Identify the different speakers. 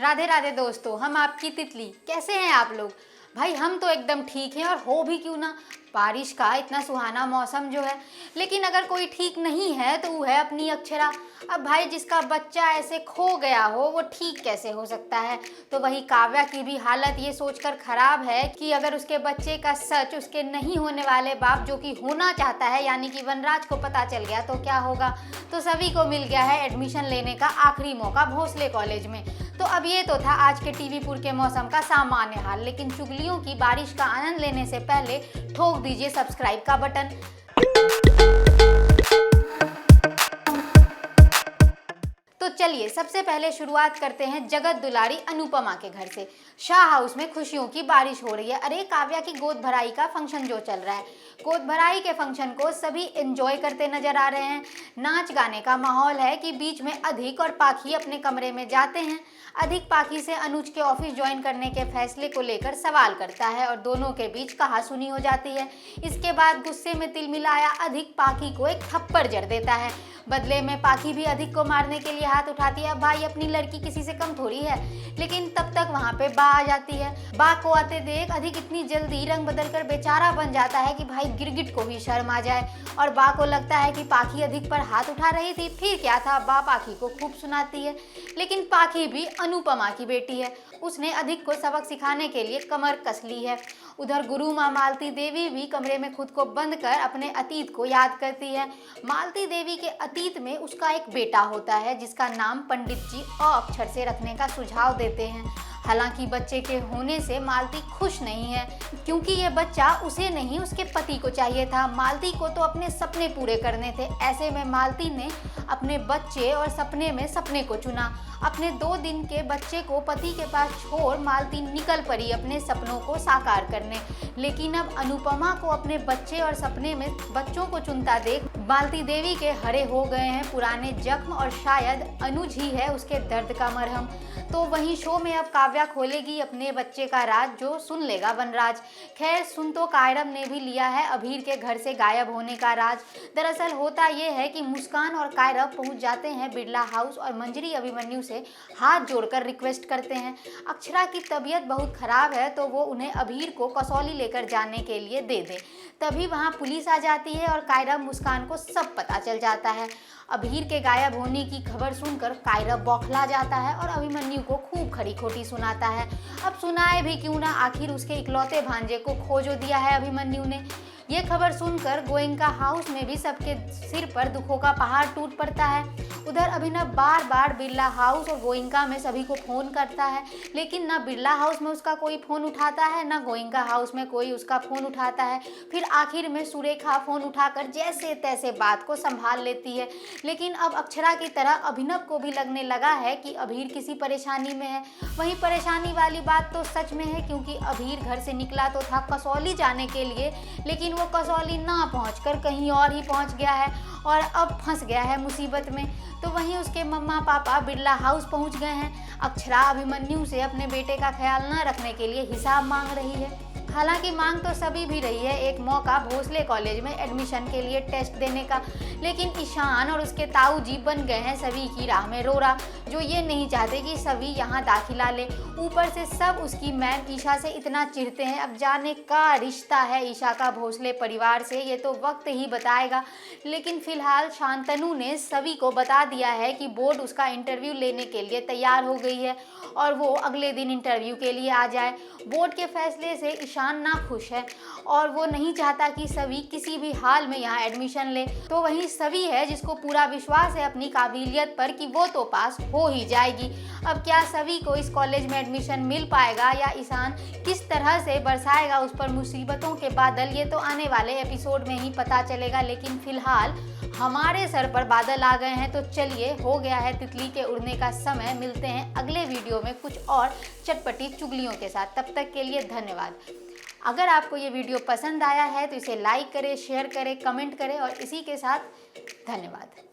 Speaker 1: राधे राधे दोस्तों, हम आपकी तितली। कैसे हैं आप लोग? भाई हम तो एकदम ठीक हैं, और हो भी क्यों ना। बारिश का इतना सुहाना मौसम जो है। लेकिन अगर कोई ठीक नहीं है तो वो है अपनी अक्षरा। अब भाई जिसका बच्चा ऐसे खो गया हो वो ठीक कैसे हो सकता है। तो वही काव्या की भी हालत ये सोचकर खराब है कि अगर उसके बच्चे का सच उसके नहीं होने वाले बाप जो कि होना चाहता है यानी कि वनराज को पता चल गया तो क्या होगा। तो सभी को मिल गया है एडमिशन लेने का आखिरी मौका भोसले कॉलेज में। तो अब ये तो था आज के टीवीपुर के मौसम का सामान्य हाल, लेकिन चुगलियों की बारिश का आनंद लेने से पहले ठोक दीजिए सब्सक्राइब का बटन। तो चलिए सबसे पहले शुरुआत करते हैं जगत दुलारी अनुपमा के घर से। शाह हाउस में खुशियों की बारिश हो रही है। अरे काव्या की गोद भराई का फंक्शन जो चल रहा है, गोद भराई के फंक्शन को सभी एंजॉय करते नजर आ रहे हैं। नाच गाने का माहौल है कि बीच में अधिक और पाखी अपने कमरे में जाते हैं। अधिक पाखी से अनुज के ऑफिस ज्वाइन करने के फैसले को लेकर सवाल करता है और दोनों के बीच कहासुनी हो जाती है। इसके बाद गुस्से में तिलमिलाया अधिक पाखी को एक थप्पड़ जड़ देता है। बदले में पाखी भी अधिक को मारने के लिए हाथ उठाती है। भाई अपनी लड़की किसी से कम थोड़ी है। लेकिन तब तक वहाँ पे बा आ जाती है। बा को आते देख अधिक इतनी जल्दी रंग बदलकर बेचारा बन जाता है कि भाई गिरगिट को भी शर्म आ जाए। और बा को लगता है कि पाखी अधिक पर हाथ उठा रही थी, फिर क्या था, बा पाखी को खूब सुनाती है। लेकिन पाखी भी अनुपमा की बेटी है, उसने अधिक को सबक सिखाने के लिए कमर कस ली है। उधर गुरु माँ मालती देवी भी कमरे में खुद को बंद कर अपने अतीत को याद करती है। मालती देवी के अतीत में उसका एक बेटा होता है जिसका नाम पंडित जी अ अक्षर से रखने का सुझाव देते हैं। हालांकि बच्चे के होने से मालती खुश नहीं है, क्योंकि ये बच्चा उसे नहीं उसके पति को चाहिए था। मालती को तो अपने सपने पूरे करने थे। ऐसे में मालती ने अपने बच्चे और सपने में सपने को चुना। अपने 2 दिन के बच्चे को पति के पास छोड़ मालती निकल पड़ी अपने सपनों को साकार करने। लेकिन अब अनुपमा को अपने बच्चे और सपने में बच्चों को चुनता देख मालती देवी के हरे हो गए हैं पुराने जख्म, और शायद अनुज ही है उसके दर्द का मरहम। तो वहीं शो में अब काव्या खोलेगी अपने बच्चे का राज जो सुन लेगा वनराज। खैर सुन तो कायरम ने भी लिया है अभीर के घर से गायब होने का राज। दरअसल होता ये है कि मुस्कान और कायरव पहुंच जाते हैं बिरला हाउस और मंजरी अभिमन्यु से हाथ जोड़कर रिक्वेस्ट करते हैं। अक्षरा की तबीयत बहुत खराब है तो वो उन्हें अभीर को कसौली लेकर जाने के लिए दे दे। तभी वहाँ पुलिस आ जाती है और कायरव मुस्कान को सब पता चल जाता है। अभीर के गायब होने की खबर सुनकर कायरव बौखला जाता है और अभिमन्यु को खूब खरी खोटी सुनाता है। अब सुनाए भी क्यों ना, आखिर उसके इकलौते भांजे को खो जो दिया है अभिमन्यु ने। ये खबर सुनकर गोयनका हाउस में भी सबके सिर पर दुखों का पहाड़ टूट पड़ता है। उधर अभिनव बार बार बिरला हाउस और गोयनका में सभी को फोन करता है, लेकिन ना बिरला हाउस में उसका कोई फोन उठाता है ना गोयनका हाउस में कोई उसका फोन उठाता है। फिर आखिर में सुरेखा फोन उठाकर जैसे तैसे बात को संभाल लेती है। लेकिन अब अक्षरा की तरह अभिनव को भी लगने लगा है कि अभीर किसी परेशानी में है। वहीं परेशानी वाली बात तो सच में है, क्योंकि अभीर घर से निकला तो था कसौली जाने के लिए, लेकिन वो कसौली ना पहुंचकर कहीं और ही पहुंच गया है और अब फंस गया है मुसीबत में। तो वहीं उसके मम्मा पापा बिरला हाउस पहुंच गए हैं। अक्षरा अभिमन्यु से अपने बेटे का ख्याल न रखने के लिए हिसाब मांग रही है। हालांकि मांग तो सभी भी रही है एक मौका भोसले कॉलेज में एडमिशन के लिए टेस्ट देने का, लेकिन ईशान और उसके ताऊ जी बन गए हैं सभी की राह में रोरा, जो ये नहीं चाहते कि सभी यहाँ दाखिला ले। ऊपर से सब उसकी मैम ईशा से इतना चिढ़ते हैं। अब जाने का रिश्ता है ईशा का भोसले परिवार से, ये तो वक्त ही बताएगा। लेकिन फिलहाल शांतनु ने सभी को बता दिया है कि बोर्ड उसका इंटरव्यू लेने के लिए तैयार हो गई है और वो अगले दिन इंटरव्यू के लिए आ जाए। बोर्ड के फैसले से ईशान ना खुश है और वो नहीं चाहता कि सभी किसी भी हाल में यहाँ एडमिशन ले। तो वहीं सभी है जिसको पूरा विश्वास है अपनी काबिलियत पर कि वो तो पास हो ही जाएगी। अब क्या सभी को इस कॉलेज में एडमिशन मिल पाएगा या ईशान किस तरह से बरसाएगा उस पर मुसीबतों के बादल, ये तो आने वाले एपिसोड में ही पता चलेगा। लेकिन फिलहाल हमारे सर पर बादल आ गए हैं, तो चलिए हो गया है तितली के उड़ने का समय। मिलते हैं अगले वीडियो में कुछ और चटपटी चुगलियों के साथ। तब तक के लिए धन्यवाद। अगर आपको ये वीडियो पसंद आया है तो इसे लाइक करें, शेयर करें, कमेंट करें और इसी के साथ धन्यवाद।